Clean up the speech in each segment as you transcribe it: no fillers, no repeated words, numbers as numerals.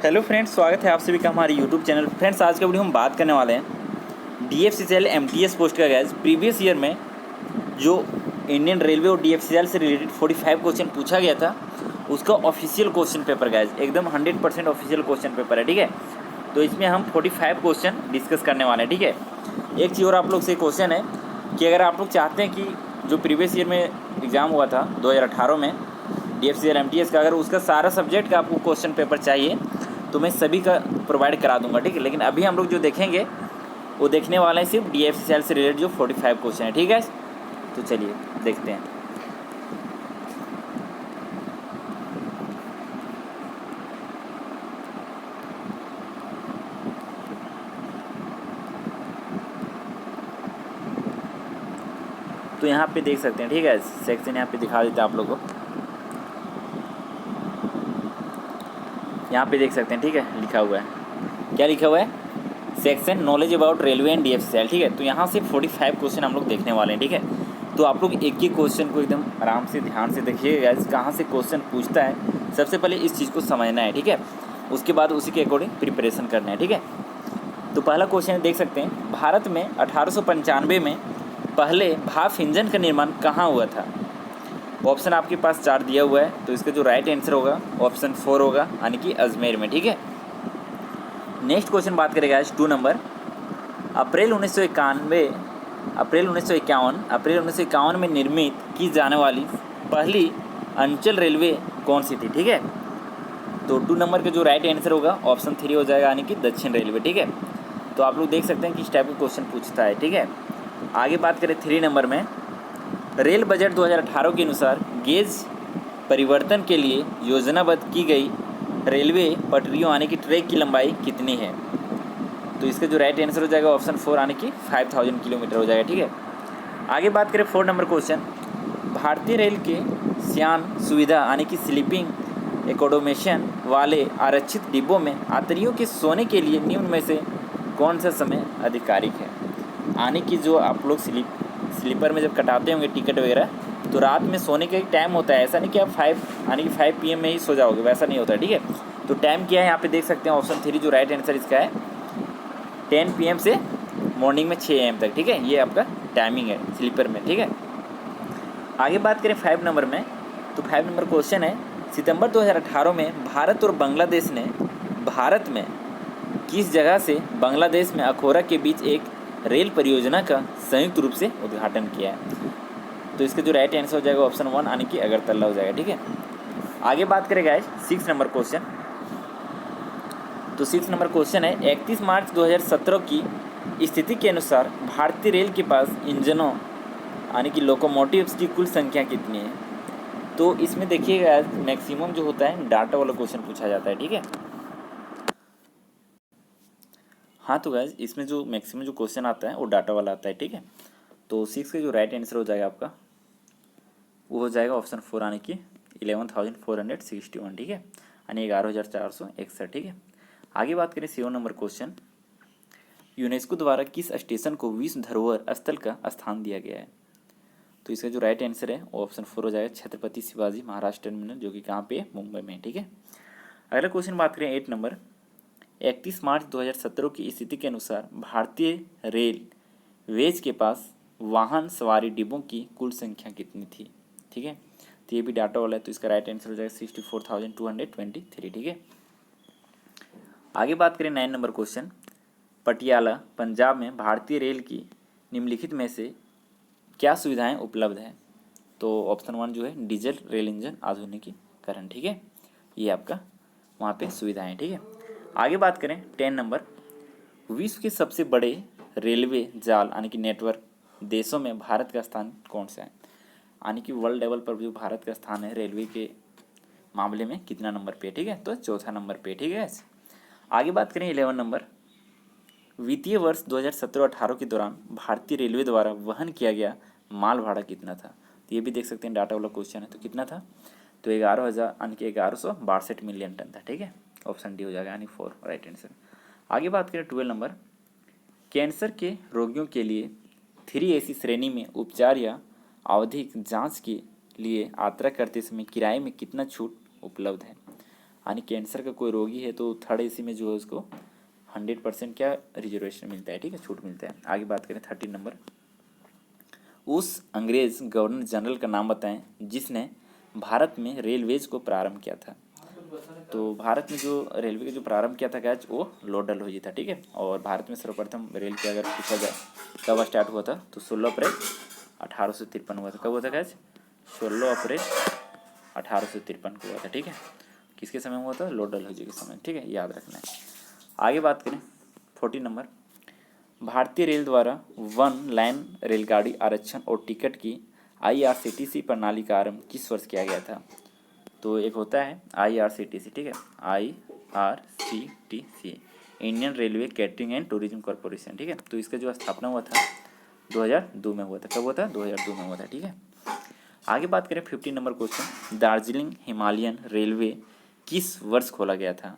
Hello friends, स्वागत है आप सभी का हमारे यूट्यूब चैनल। फ्रेंड्स, आज का वीडियो हम बात करने वाले हैं DFCCL MTS पोस्ट का। गैस प्रीवियस ईयर में जो इंडियन रेलवे और DFCCL से रिलेटेड 45 क्वेश्चन पूछा गया था, उसका ऑफिशियल क्वेश्चन पेपर गैस एकदम 100% ऑफिशियल क्वेश्चन पेपर है। ठीक है, तो इसमें हम 45 क्वेश्चन डिस्कस करने वाले हैं। ठीक है, एक चीज़ और आप लोग से क्वेश्चन है कि अगर आप लोग चाहते हैं कि जो प्रीवियस ईयर में एग्ज़ाम हुआ था 2018 में DFCCL MTS का, अगर उसका सारा सब्जेक्ट का आपको क्वेश्चन पेपर चाहिए तो मैं सभी का प्रोवाइड करा दूंगा। ठीक है, लेकिन अभी हम लोग जो देखेंगे वो देखने वाले हैं सिर्फ DFCCL से रिलेटेड जो 45 क्वेश्चन है। ठीक है, तो चलिए देखते हैं। तो यहाँ पे देख सकते हैं। ठीक है, सेक्शन यहाँ पे दिखा देते हैं आप लोगों को। यहाँ पे देख सकते हैं। ठीक है, लिखा हुआ है, क्या लिखा हुआ है? Section knowledge about railway and DFCCL। ठीक है, तो यहाँ से 45 क्वेश्चन हम लोग देखने वाले हैं। ठीक है, तो आप लोग एक ही क्वेश्चन को एकदम आराम से ध्यान से देखिएगा, कहाँ से क्वेश्चन पूछता है सबसे पहले इस चीज़ को समझना है। ठीक है, उसके बाद उसी के अकॉर्डिंग प्रिपरेशन करना है। ठीक है, तो पहला क्वेश्चन देख सकते हैं, भारत में 1895 में पहले भाप इंजन का निर्माण कहाँ हुआ था? ऑप्शन आपके पास 4 दिया हुआ है, तो इसका जो राइट आंसर होगा ऑप्शन 4 होगा, यानी कि अजमेर में। ठीक है, नेक्स्ट क्वेश्चन बात करेगा 2 नंबर। अप्रैल 1951 में निर्मित की जाने वाली पहली अंचल रेलवे कौन सी थी? ठीक है, तो 2 नंबर का जो राइट आंसर होगा ऑप्शन 3 हो जाएगा, यानी कि दक्षिण रेलवे। ठीक है, तो आप लोग देख सकते हैं कि इस टाइप का क्वेश्चन पूछता है। ठीक है, आगे बात करें 3 नंबर में, रेल बजट 2018 के अनुसार गेज परिवर्तन के लिए योजनाबद्ध की गई रेलवे पटरियों यानी कि ट्रैक की लंबाई कितनी है? तो इसका जो राइट आंसर हो जाएगा ऑप्शन 4, यानी कि 5000 किलोमीटर हो जाएगा। ठीक है, आगे बात करें 4 नंबर क्वेश्चन, भारतीय रेल के शयन सुविधा यानी कि स्लीपिंग एकोमोडेशन वाले आरक्षित डिब्बों में यात्रियों के सोने के लिए निम्न में से कौन सा समय आधिकारिक है? यानी कि जो आप लोग स्लीपर में जब कटाते होंगे टिकट वगैरह, तो रात में सोने का एक टाइम होता है। ऐसा नहीं कि आप 5 PM में ही सो जाओगे, वैसा नहीं होता है। ठीक है, तो टाइम क्या है यहाँ पे देख सकते हैं, ऑप्शन 3 जो राइट आंसर इसका है 10 PM से मॉर्निंग में 6 AM तक। ठीक है, ये आपका टाइमिंग है स्लीपर में। ठीक है, आगे बात करें 5 नंबर में, तो 5 नंबर क्वेश्चन है, सितंबर 2018 में भारत और बांग्लादेश ने भारत में किस जगह से बांग्लादेश में अखौरा के बीच एक रेल परियोजना का संयुक्त रूप से उद्घाटन किया है? तो इसका जो राइट आंसर हो जाएगा ऑप्शन 1, यानी कि अगरतला हो जाएगा। ठीक है, आगे बात करें गाइस 6 नंबर क्वेश्चन, तो 6 नंबर क्वेश्चन है, 31 मार्च 2017 की स्थिति के अनुसार भारतीय रेल के पास इंजनों यानी कि लोकोमोटिव्स की कुल संख्या कितनी है? तो इसमें देखिएगा मैक्सिमम जो होता है डाटा वाला क्वेश्चन पूछा जाता है। ठीक है, हाँ, तो गाइस इसमें जो मैक्सिमम जो क्वेश्चन आता है वो डाटा वाला आता है। ठीक है, तो 6 का जो राइट आंसर हो जाएगा आपका वो हो जाएगा ऑप्शन 4, यानी कि 11,461। ठीक है, यानी 11,461। ठीक है, आगे बात करें 7 नंबर क्वेश्चन, यूनेस्को द्वारा किस स्टेशन को विश्व धरोहर स्थल का स्थान दिया गया है? तो इसका जो राइट आंसर है वो ऑप्शन 4 हो जाएगा, छत्रपति शिवाजी महाराज टर्मिनल, जो कि कहाँ पे है? मुंबई में। ठीक है, अगला क्वेश्चन बात करें 8 नंबर, 31 मार्च 2017 की स्थिति के अनुसार भारतीय रेल वेज के पास वाहन सवारी डिब्बों की कुल संख्या कितनी थी? ठीक है, तो ये भी डाटा वाला है, तो इसका राइट आंसर हो जाएगा 64,223। ठीक है, आगे बात करें 9 नंबर क्वेश्चन, पटियाला पंजाब में भारतीय रेल की निम्नलिखित में से क्या सुविधाएं उपलब्ध हैं? तो ऑप्शन 1 जो है डीजल रेल इंजन आधुनिकीकरण। ठीक है, ये आपका वहाँ पे सुविधाएं। ठीक है, आगे बात करें 10 नंबर, विश्व के सबसे बड़े रेलवे जाल यानी कि नेटवर्क देशों में भारत का स्थान कौन सा है? यानी कि वर्ल्ड लेवल पर जो भारत का स्थान है रेलवे के मामले में कितना नंबर पे? ठीक है, तो 4था नंबर पे। ठीक है, आगे बात करें 11 नंबर, वित्तीय वर्ष 2017-18 के दौरान भारतीय रेलवे द्वारा वहन किया गया माल भाड़ा कितना था? तो ये भी देख सकते हैं डाटा वाला क्वेश्चन है, तो कितना था? तो 11,000 यानी कि 1162 मिलियन टन था। ठीक है, ऑप्शन डी हो जाएगा, यानी 4 राइट आंसर। आगे बात करें 12 नंबर, कैंसर के रोगियों के लिए 3AC श्रेणी में उपचार या आवधिक जांच के लिए यात्रा करते समय किराए में कितना छूट उपलब्ध है? यानी कैंसर का कोई रोगी है तो थर्ड एसी में जो है उसको 100% क्या रिजर्वेशन मिलता है, ठीक है, छूट मिलता है। आगे बात करें 13 नंबर, उस अंग्रेज गवर्नर जनरल का नाम बताएं जिसने भारत में रेलवेज को प्रारंभ किया था। तो भारत में जो रेलवे का जो प्रारंभ किया था गैज वो लॉर्ड डलहौजी था, ठीक है। और भारत में सर्वप्रथम रेल की अगर पूछा जाए कब स्टार्ट हुआ था तो 16 अप्रैल 1853 हुआ था। कब हुआ था गैज? 16 अप्रैल 1853 को हुआ था, ठीक है। किसके समय हुआ था? लॉर्ड डलहौजी के समय, ठीक है, याद रखना है। आगे बात करें 14 नंबर, भारतीय रेल द्वारा वन लाइन रेलगाड़ी आरक्षण और टिकट की IRCTC प्रणाली का आरंभ किस वर्ष किया गया था? तो एक होता है IRCTC, ठीक है, IRCTC, Indian railway catering and tourism corporation, ठीक है। तो इसका जो स्थापना हुआ था 2002 में हुआ था। कब हुआ था? 2002 में हुआ था, ठीक है। आगे बात करें 15 number question, Darjeeling Himalayan railway किस वर्ष खोला गया था?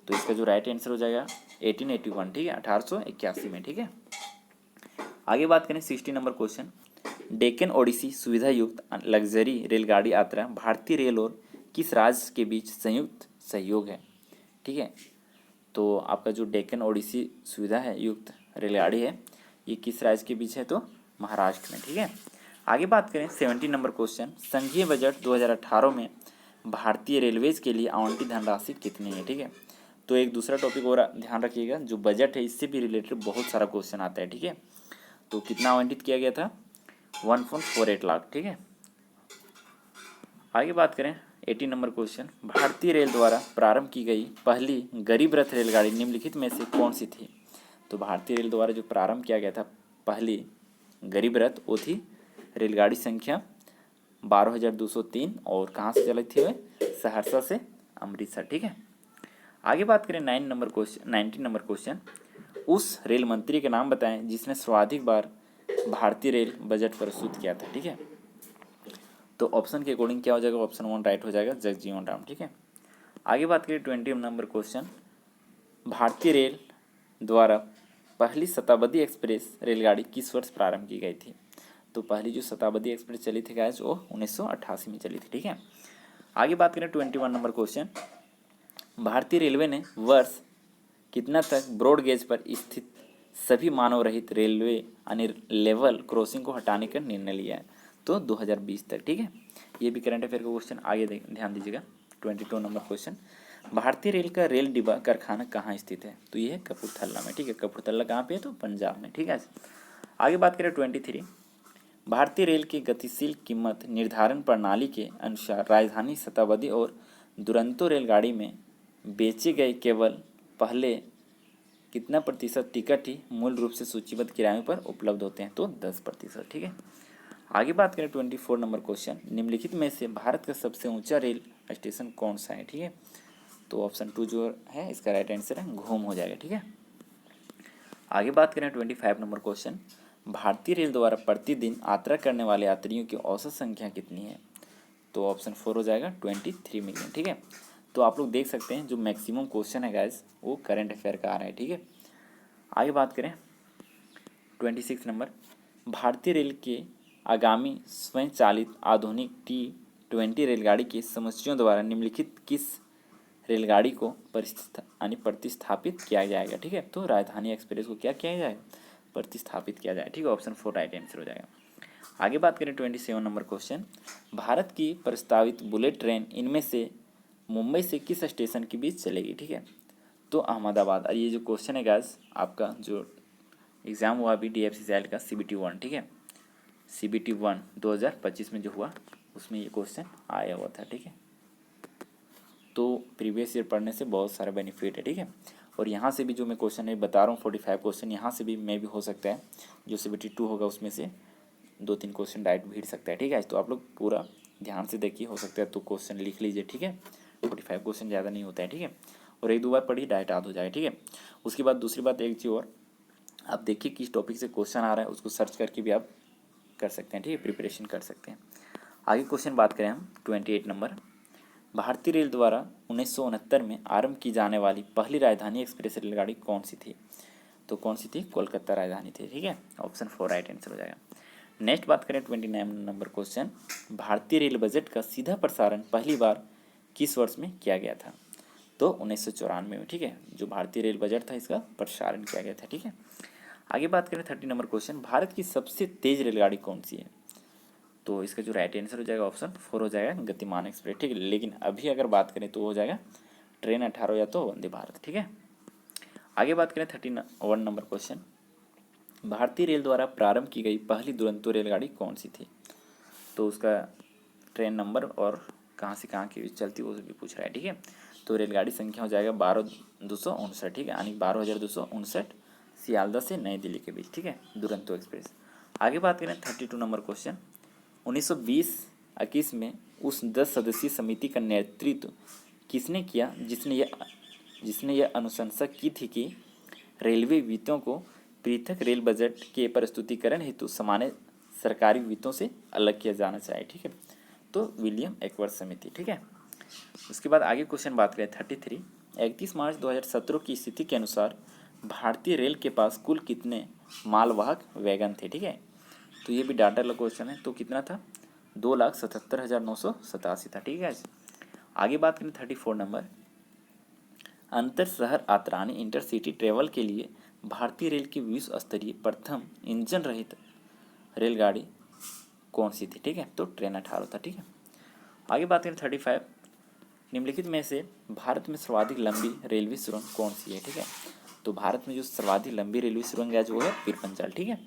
तो इसका जो राइट आंसर हो जाएगा 1881, ठीक है, 1881 में, ठीक है। आगे बात करें 60 नंबर क्वेश्चन, डेक्कन ओडिसी सुविधा युक्त लग्जरी रेलगाड़ी यात्रा भारतीय रेल और किस राज्य के बीच संयुक्त सहयोग है, ठीक है। तो आपका जो डेक्कन ओडिसी सुविधा है युक्त रेलगाड़ी है ये किस राज्य के बीच है? तो महाराष्ट्र में, ठीक है। आगे बात करें 70 नंबर क्वेश्चन, संघीय बजट 2018 में भारतीय रेलवेज के लिए आवंटित धनराशि कितनी है, ठीक है। तो एक दूसरा टॉपिक और ध्यान रखिएगा, जो बजट है इससे भी रिलेटेड बहुत सारा क्वेश्चन आता है, ठीक है। तो कितना आवंटित किया गया था? 1.48 लाख, ठीक है। आगे बात करें 80 नंबर क्वेश्चन, भारतीय रेल द्वारा प्रारंभ की गई पहली गरीब रथ रेलगाड़ी निम्नलिखित में से कौन सी थी? तो भारतीय रेल द्वारा जो प्रारंभ किया गया था पहली गरीब रथ वो थी रेलगाड़ी संख्या 12,203 और कहाँ से चली थी वह? सहरसा से अमृतसर, ठीक है। आगे बात करें 19 नंबर क्वेश्चन, उस रेल मंत्री का नाम बताएं जिसने सर्वाधिक बार भारतीय रेल बजट प्रस्तुत किया था, ठीक है। तो ऑप्शन के अकॉर्डिंग क्या हो जाएगा? ऑप्शन 1 राइट हो जाएगा, जगजीवन राम, ठीक है। आगे बात करें 20 नंबर क्वेश्चन, भारतीय रेल द्वारा पहली शताब्दी एक्सप्रेस रेलगाड़ी किस वर्ष प्रारंभ की गई थी? तो पहली जो शताब्दी एक्सप्रेस चली थी गाइस वो 1988 में चली थी, ठीक है। आगे बात करें 21 नंबर क्वेश्चन, भारतीय रेलवे ने वर्ष कितना तक ब्रॉड गेज पर स्थित सभी मानव रहित रेलवे यानी लेवल क्रॉसिंग को हटाने का निर्णय लिया है? तो 2020 तक, ठीक है। ये भी करंट अफेयर का क्वेश्चन, आगे ध्यान दीजिएगा। 22 नंबर क्वेश्चन, भारतीय रेल का रेल डिब्बा कारखाना कहाँ स्थित है? तो ये है कपूरथला में, ठीक है। कपूरथला कहाँ पे है? तो पंजाब में, ठीक है। आगे बात करें 23, भारतीय रेल की गतिशील कीमत निर्धारण प्रणाली के अनुसार राजधानी शताब्दी और दुरंतो रेलगाड़ी में बेचे गए केवल पहले कितना प्रतिशत टिकट ही मूल रूप से सूचीबद्ध किरायों पर उपलब्ध होते हैं? तो 10%, ठीक है। आगे बात करें 24 नंबर क्वेश्चन, निम्नलिखित में से भारत का सबसे ऊंचा रेल स्टेशन कौन सा है, ठीक है। तो ऑप्शन 2 जो है इसका राइट आंसर है घूम हो जाएगा, ठीक है। आगे बात करें 25 नंबर क्वेश्चन, भारतीय रेल द्वारा प्रतिदिन यात्रा करने वाले यात्रियों की औसत संख्या कितनी है? तो ऑप्शन 4 हो जाएगा 23 मिलियन, ठीक है। तो आप लोग देख सकते हैं जो मैक्सिमम क्वेश्चन है गाइस वो करंट अफेयर का आ रहा है, ठीक है। आगे बात करें 26 नंबर, भारतीय रेल के आगामी स्वयं चालित आधुनिक T20 रेलगाड़ी के समुच्चयों द्वारा निम्नलिखित किस रेलगाड़ी को प्रतिस्थापित किया जाएगा, ठीक है। तो राजधानी एक्सप्रेस को क्या किया जाएगा? प्रतिस्थापित किया जाएगा, ठीक है। ऑप्शन 4 राइट आंसर हो जाएगा। आगे बात करें 27 नंबर क्वेश्चन, भारत की प्रस्तावित बुलेट ट्रेन इनमें से मुंबई से किस स्टेशन के बीच चलेगी, ठीक है। तो अहमदाबाद। और ये जो क्वेश्चन है गाइस आपका जो एग्ज़ाम हुआ अभी DFCCIL का CBT 1, ठीक है, CBT 1 2025 में जो हुआ उसमें ये क्वेश्चन आया हुआ था, ठीक है। तो प्रीवियस ईयर पढ़ने से बहुत सारा बेनिफिट है, ठीक है। और यहाँ से भी जो मैं क्वेश्चन है बता रहा हूँ 45 क्वेश्चन यहाँ से भी मैं भी हो सकता है, जो CBT 2 होगा उसमें से 2-3 क्वेश्चन डायरेक्ट भीड़ सकता है, ठीक है। तो आप लोग पूरा ध्यान से देखिए, हो सकता है तो क्वेश्चन लिख लीजिए, ठीक है। 45 क्वेश्चन ज़्यादा नहीं होता है, ठीक है। और 1-2 बार पढ़िए डायरेक्ट याद हो जाए, ठीक है। उसके बाद दूसरी बात एक चीज़ और, आप देखिए किस टॉपिक से क्वेश्चन आ रहा है उसको सर्च करके भी आप कर सकते हैं, ठीक है, प्रिपरेशन कर सकते हैं। आगे क्वेश्चन बात करें हम 28 नंबर, भारतीय रेल द्वारा 1969 में आरंभ की जाने वाली पहली राजधानी एक्सप्रेस रेलगाड़ी कौन सी थी? तो कौन सी थी? कोलकाता राजधानी थी, ठीक है। ऑप्शन 4 राइट आंसर हो जाएगा। नेक्स्ट बात करें 29 नंबर क्वेश्चन, भारतीय रेल बजट का सीधा प्रसारण पहली बार किस वर्ष में किया गया था? तो 1994 में, ठीक है, जो भारतीय रेल बजट था इसका प्रसारण किया गया था, ठीक है। आगे बात करें 30 नंबर क्वेश्चन, भारत की सबसे तेज रेलगाड़ी कौन सी है? तो इसका जो राइट आंसर हो जाएगा ऑप्शन 4 हो जाएगा, गतिमान एक्सप्रेस, ठीक है। लेकिन अभी अगर बात करें तो हो जाएगा ट्रेन 18 या तो वंदे भारत, ठीक है। आगे बात करें 31 नंबर क्वेश्चन, भारतीय रेल द्वारा प्रारंभ की गई पहली दुरंतो रेलगाड़ी कौन सी थी? तो उसका ट्रेन नंबर और कहाँ से कहाँ की चलती वो भी पूछ रहा है, ठीक है। तो रेलगाड़ी संख्या हो जाएगा 12,259, ठीक है, यानी 12,259 सियालदह से नई दिल्ली के बीच, ठीक है, दुरंतो एक्सप्रेस। आगे बात करें 32 नंबर क्वेश्चन, 1920-21 में उस 10 सदस्यीय समिति का नेतृत्व किसने किया जिसने यह अनुशंसा की थी कि रेलवे वित्तों को पृथक रेल बजट के प्रस्तुतिकरण हेतु सामान्य सरकारी वित्तों से अलग किया जाना चाहिए, ठीक है। तो विलियम एक्वर्थ समिति, ठीक है। उसके बाद आगे क्वेश्चन बात करें 33, 31 मार्च 2017 की स्थिति के अनुसार भारतीय रेल के पास कुल कितने मालवाहक वैगन थे, ठीक है। तो ये भी डाटा वाला क्वेश्चन है, तो कितना था? 2,77,987 था, ठीक है। आगे बात करें 34 नंबर, अंतर शहर आत्रानी इंटरसिटी ट्रेवल के लिए भारतीय रेल की विश्व स्तरीय प्रथम इंजन रहित रेलगाड़ी कौन सी थी, ठीक है। तो ट्रेन 18 था, ठीक है। आगे बात करें 35, निम्नलिखित में से भारत में सर्वाधिक लंबी रेलवे सुरंग कौन सी है, ठीक है। तो भारत में जो सर्वाधिक लंबी रेलवे सुरंग है वो है पीरपंजाल, ठीक है।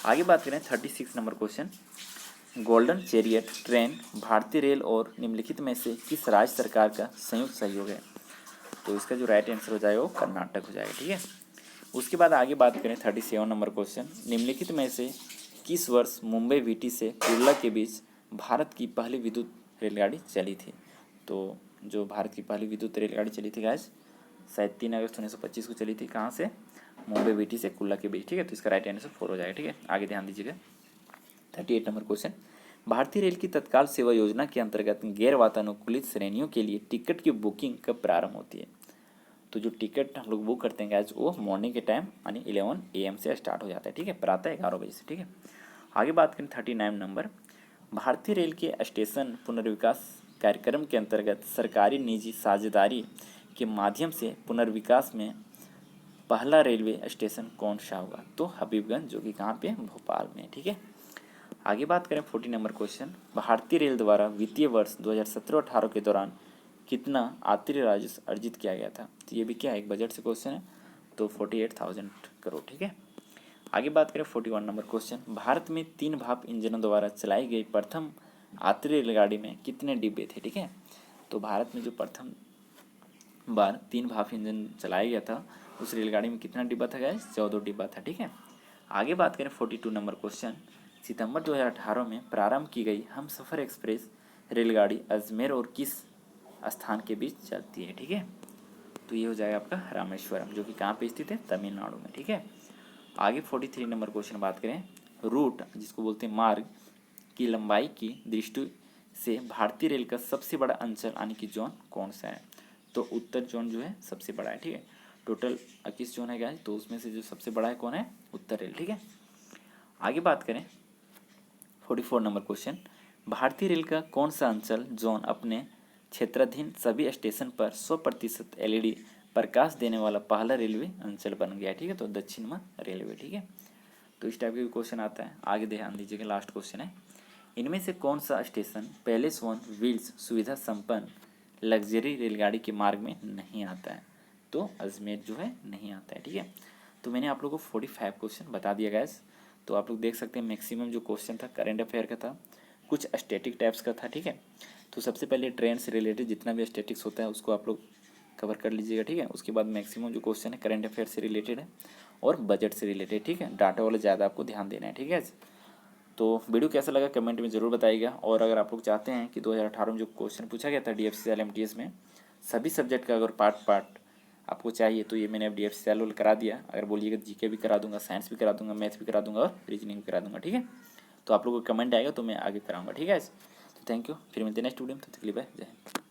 आगे बात करें 36 number question, golden chariot train भारतीय रेल और निम्नलिखित में से किस राज्य सरकार का संयुक्त सहयोग है? तो इसका जो राइट आंसर हो जाएगा वो कर्नाटक हो जाएगा, ठीक है। उसके बाद आगे बात करें 37 नंबर क्वेश्चन, निम्नलिखित में से किस वर्ष मुंबई वीटी से कुर्ला के बीच भारत की पहली विद्युत रेलगाड़ी चली थी? तो जो भारत की पहली विद्युत रेलगाड़ी चली थी गाइस, शायद 3 अगस्त 1925 को चली थी, कहाँ से? मुंबई वीटी से कुर्ला के बीच, ठीक है। तो इसका राइट आंसर 4 हो जाएगा, ठीक है। आगे ध्यान दीजिएगा 38 नंबर क्वेश्चन, भारतीय रेल की तत्काल सेवा योजना के अंतर्गत गैर वातानुकूलित श्रेणियों के लिए टिकट की बुकिंग कब प्रारंभ होती है? तो जो टिकट हम लोग बुक करते हैं गैस वो मॉर्निंग के टाइम यानी 11 AM से स्टार्ट हो जाता है, ठीक है, प्रातः 11 बजे से, ठीक है। आगे बात करें 39 नंबर, भारतीय रेल के स्टेशन पुनर्विकास कार्यक्रम के अंतर्गत सरकारी निजी साझेदारी के माध्यम से पुनर्विकास में पहला रेलवे स्टेशन कौन सा होगा? तो हबीबगंज, जो कि कहाँ पे? भोपाल में, ठीक है। आगे बात करें 40 नंबर क्वेश्चन, भारतीय रेल द्वारा वित्तीय वर्ष 2017-18 के दौरान कितना अतिरिक्त राजस्व अर्जित किया गया था? तो ये भी क्या है, एक बजट से क्वेश्चन है, तो 48,000 करोड़, ठीक है। आगे बात करें 41 नंबर क्वेश्चन, भारत में 3 भाप इंजनों द्वारा चलाई गई प्रथम अतिरिक्त रेलगाड़ी में कितने डिब्बे थे, ठीक है। तो भारत में जो प्रथम बार 3 भाप इंजन चलाया गया था उस रेलगाड़ी में कितना डिब्बा था गाइस? 14 डिब्बा था, ठीक है। आगे बात करें 42 नंबर क्वेश्चन, सितंबर 2018 में प्रारंभ की गई हमसफ़र एक्सप्रेस रेलगाड़ी अजमेर और किस स्थान के बीच चलती है, ठीक है। तो ये हो जाएगा आपका रामेश्वरम, जो कि कहाँ पे स्थित है? तमिलनाडु में, ठीक है। आगे 43 नंबर क्वेश्चन बात करें, रूट जिसको बोलते हैं मार्ग की लंबाई की दृष्टि से भारतीय रेल का सबसे बड़ा अंचल यानी कि जोन कौन सा है? तो उत्तर जोन जो है सबसे बड़ा है, ठीक है। टोटल 21 जोन है गाइस, तो उसमें से जो सबसे बड़ा है कौन है? उत्तर रेल, ठीक है। आगे बात करें 44 नंबर क्वेश्चन, भारतीय रेल का कौन सा अंचल जोन अपने क्षेत्राधीन सभी स्टेशन पर 100% LED प्रकाश देने वाला पहला रेलवे अंचल बन गया है, ठीक है। तो दक्षिण मध्य रेलवे, ठीक है। तो इस टाइप के क्वेश्चन आता है। आगे ध्यान दीजिएगा, लास्ट क्वेश्चन है, इनमें से कौन सा स्टेशन पैलेस वन व्हील्स सुविधा संपन्न लग्जरी रेलगाड़ी के मार्ग में नहीं आता है? तो अजमेर जो है नहीं आता है, ठीक है। तो मैंने आप लोगों को 45 क्वेश्चन बता दिया गैस। तो आप लोग देख सकते हैं मैक्सिमम जो क्वेश्चन था करेंट अफेयर का था, कुछ स्टैटिक टाइप्स का था, ठीक है। तो सबसे पहले ट्रेन से रिलेटेड जितना भी स्टैटिक्स होता है उसको आप लोग कवर कर लीजिएगा, ठीक है। उसके बाद मैक्सिमम जो क्वेश्चन है करेंट अफेयर से रिलेटेड है और बजट से रिलेटेड, ठीक है। डाटा वाला ज़्यादा आपको ध्यान देना है, ठीक है। तो वीडियो कैसा लगा कमेंट में ज़रूर बताइएगा। और अगर आप लोग चाहते हैं कि 2018 में जो क्वेश्चन पूछा गया था DFCCL MTS में सभी सब्जेक्ट का अगर पार्ट आपको चाहिए तो ये मैंने अब DFCCL करा दिया। अगर बोलिएगा GK भी करा दूंगा, साइंस भी करा दूंगा, मैथ भी करा दूंगा और रीजनिंग भी करा दूंगा, ठीक है। तो आप लोगों को कमेंट आएगा तो मैं आगे कराऊंगा, ठीक है। तो थैंक यू, फिर मिलते हैं नेक्स्ट वीडियो में, तब तक के लिए बाय, जय हिंद।